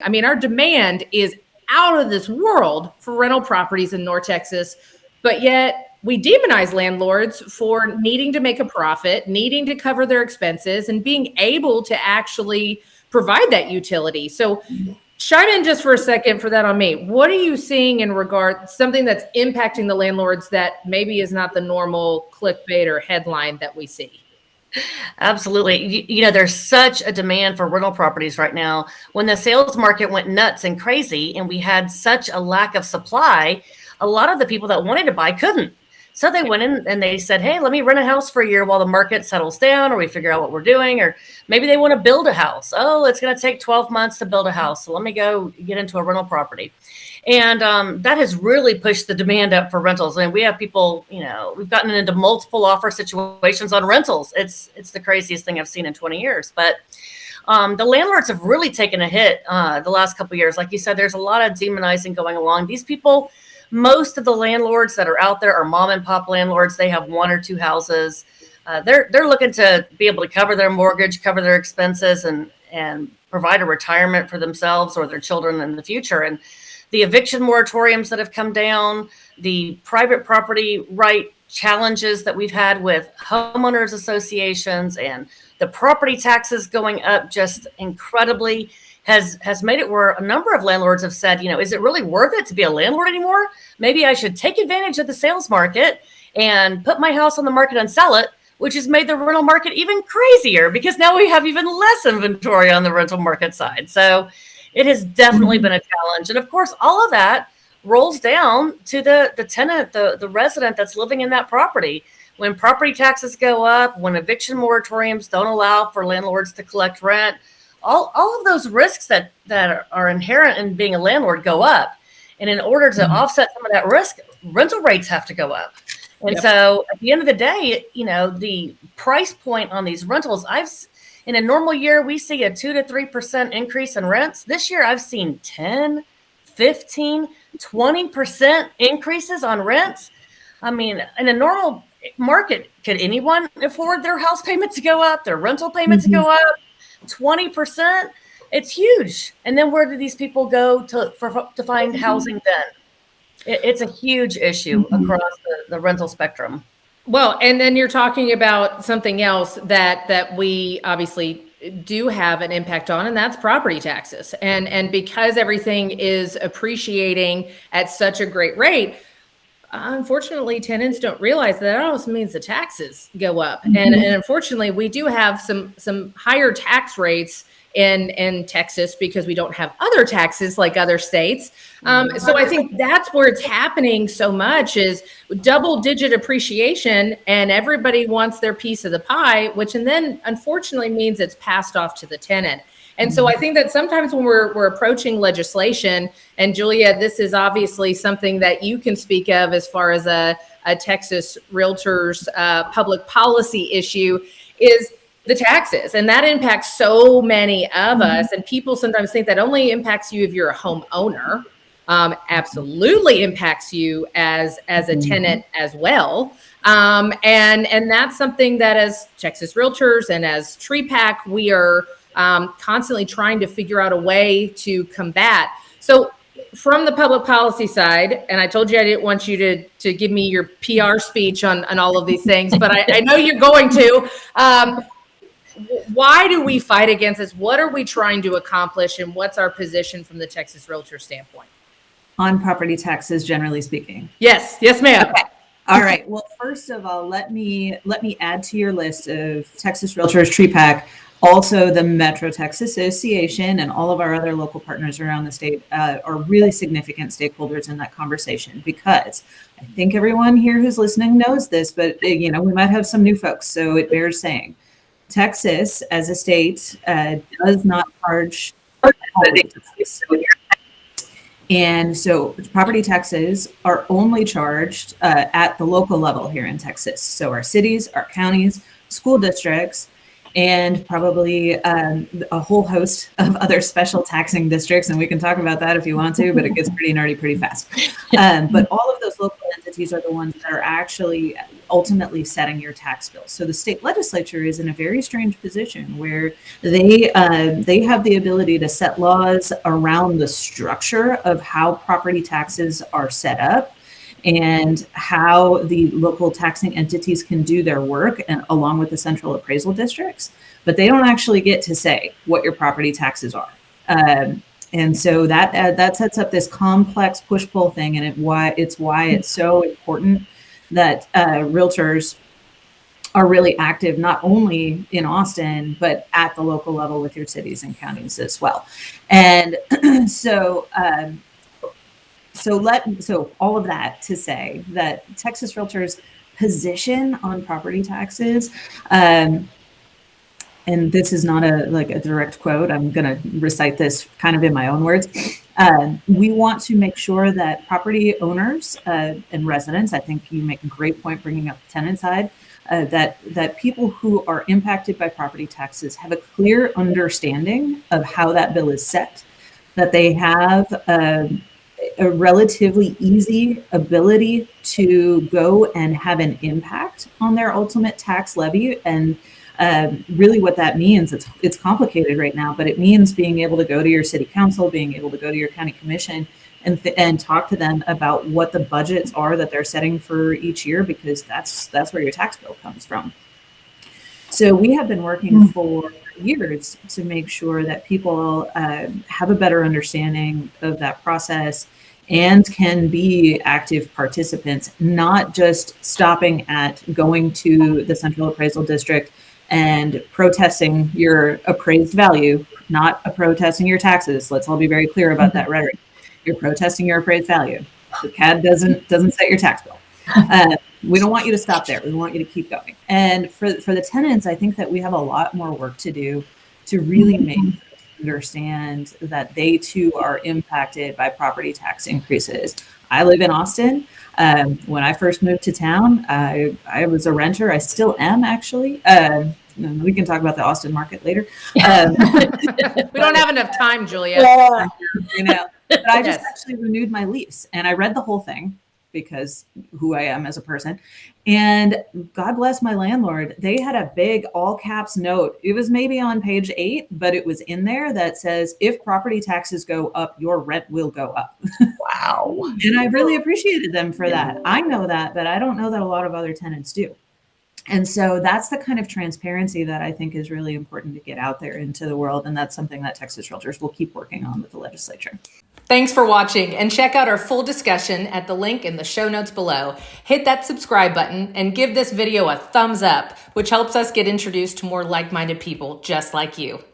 I mean, our demand is out of this world for rental properties in North Texas, but yet we demonize landlords for needing to make a profit, needing to cover their expenses, and being able to actually provide that utility. So chime in just for a second for that on me. What are you seeing in regard something that's impacting the landlords that maybe is not the normal clickbait or headline that we see? Absolutely. There's such a demand for rental properties right now. When the sales market went nuts and crazy and we had such a lack of supply, a lot of the people that wanted to buy couldn't. So they went in and they said, hey, let me rent a house for a year while the market settles down, or we figure out what we're doing. Or maybe they want to build a house. Oh, it's going to take 12 months to build a house. So let me go get into a rental property. And that has really pushed the demand up for rentals. And we have people, we've gotten into multiple offer situations on rentals. It's the craziest thing I've seen in 20 years. But the landlords have really taken a hit the last couple of years. Like you said, there's a lot of demonizing going along. These people, most of the landlords that are out there are mom and pop landlords. They have one or two houses. They're looking to be able to cover their mortgage, cover their expenses, and provide a retirement for themselves or their children in the future. And the eviction moratoriums that have come down, the private property right challenges that we've had with homeowners associations, and the property taxes going up just incredibly has made it where a number of landlords have said, is it really worth it to be a landlord anymore? Maybe I should take advantage of the sales market and put my house on the market and sell it, which has made the rental market even crazier because now we have even less inventory on the rental market side. So it has definitely been a challenge. And of course, all of that rolls down to the tenant, the resident that's living in that property. When property taxes go up, when eviction moratoriums don't allow for landlords to collect rent, all of those risks that are inherent in being a landlord go up. And in order to offset some of that risk, rental rates have to go up. And so at the end of the day, the price point on these rentals, in a normal year, we see a 2 to 3% increase in rents. This year, I've seen 10, 15, 20% increases on rents. I mean, in a normal market, could anyone afford their house payment to go up, their rental payment to go up 20%? It's huge. And then where do these people go to find housing then? It's a huge issue across the rental spectrum. Well, and then you're talking about something else that we obviously do have an impact on, and that's property taxes. And because everything is appreciating at such a great rate, unfortunately, tenants don't realize that also means the taxes go up. And unfortunately, we do have some higher tax rates in Texas because we don't have other taxes like other states. So I think that's where it's happening so much is double-digit appreciation, and everybody wants their piece of the pie, which and then unfortunately means it's passed off to the tenant. And so I think that sometimes when we're approaching legislation, and Julia, this is obviously something that you can speak of as far as a Texas Realtors public policy issue, is the taxes. And that impacts so many of us. And people sometimes think that only impacts you if you're a homeowner. Absolutely impacts you as a tenant as well. And that's something that as Texas Realtors and as TREPAC, we are constantly trying to figure out a way to combat. So from the public policy side, and I told you I didn't want you to give me your PR speech on all of these things, but I know you're going to. Why do we fight against this? What are we trying to accomplish? And what's our position from the Texas Realtor standpoint? On property taxes, generally speaking. Yes, ma'am. Okay. All right. Well, first of all, let me add to your list of Texas Realtors, TREPAC, also the Metro Texas Association, and all of our other local partners around the state are really significant stakeholders in that conversation, because I think everyone here who's listening knows this, but we might have some new folks, so it bears saying. Texas, as a state, does not charge property taxes. And so property taxes are only charged at the local level here in Texas. So our cities, our counties, school districts, and probably a whole host of other special taxing districts. And we can talk about that if you want to, but it gets pretty nerdy pretty fast. But all of those local entities are the ones that are actually ultimately setting your tax bill. So the state legislature is in a very strange position where they have the ability to set laws around the structure of how property taxes are set up and how the local taxing entities can do their work, and along with the central appraisal districts, but they don't actually get to say what your property taxes are. And so that sets up this complex push-pull thing, and it's why it's so important that realtors are really active, not only in Austin, but at the local level with your cities and counties as well. And so all of that to say that Texas Realtors' position on property taxes, and this is not a direct quote, I'm going to recite this kind of in my own words. We want to make sure that property owners and residents, I think you make a great point bringing up the tenant side, that people who are impacted by property taxes have a clear understanding of how that bill is set, that they have a relatively easy ability to go and have an impact on their ultimate tax levy. And really what that means, it's complicated right now, but it means being able to go to your city council, being able to go to your county commission and talk to them about what the budgets are that they're setting for each year, because that's where your tax bill comes from. So we have been working for years to make sure that people have a better understanding of that process and can be active participants, not just stopping at going to the central appraisal district and protesting your appraised value, not protesting your taxes. Let's all be very clear about that rhetoric. You're protesting your appraised value. The CAD doesn't set your tax bill. We don't want you to stop there. We want you to keep going. And for the tenants, I think that we have a lot more work to do to really make them understand that they too are impacted by property tax increases. I live in Austin. When I first moved to town, I was a renter. I still am, actually. We can talk about the Austin market later. We don't have enough time, Julia. But I just actually renewed my lease, and I read the whole thing because who I am as a person. And God bless my landlord. They had a big all caps note. It was maybe on page 8, but it was in there that says, if property taxes go up, your rent will go up. Wow. And I really appreciated them for that. I know that, but I don't know that a lot of other tenants do. And so that's the kind of transparency that I think is really important to get out there into the world. And that's something that Texas Realtors will keep working on with the legislature. Thanks for watching, and check out our full discussion at the link in the show notes below. Hit that subscribe button and give this video a thumbs up, which helps us get introduced to more like-minded people just like you.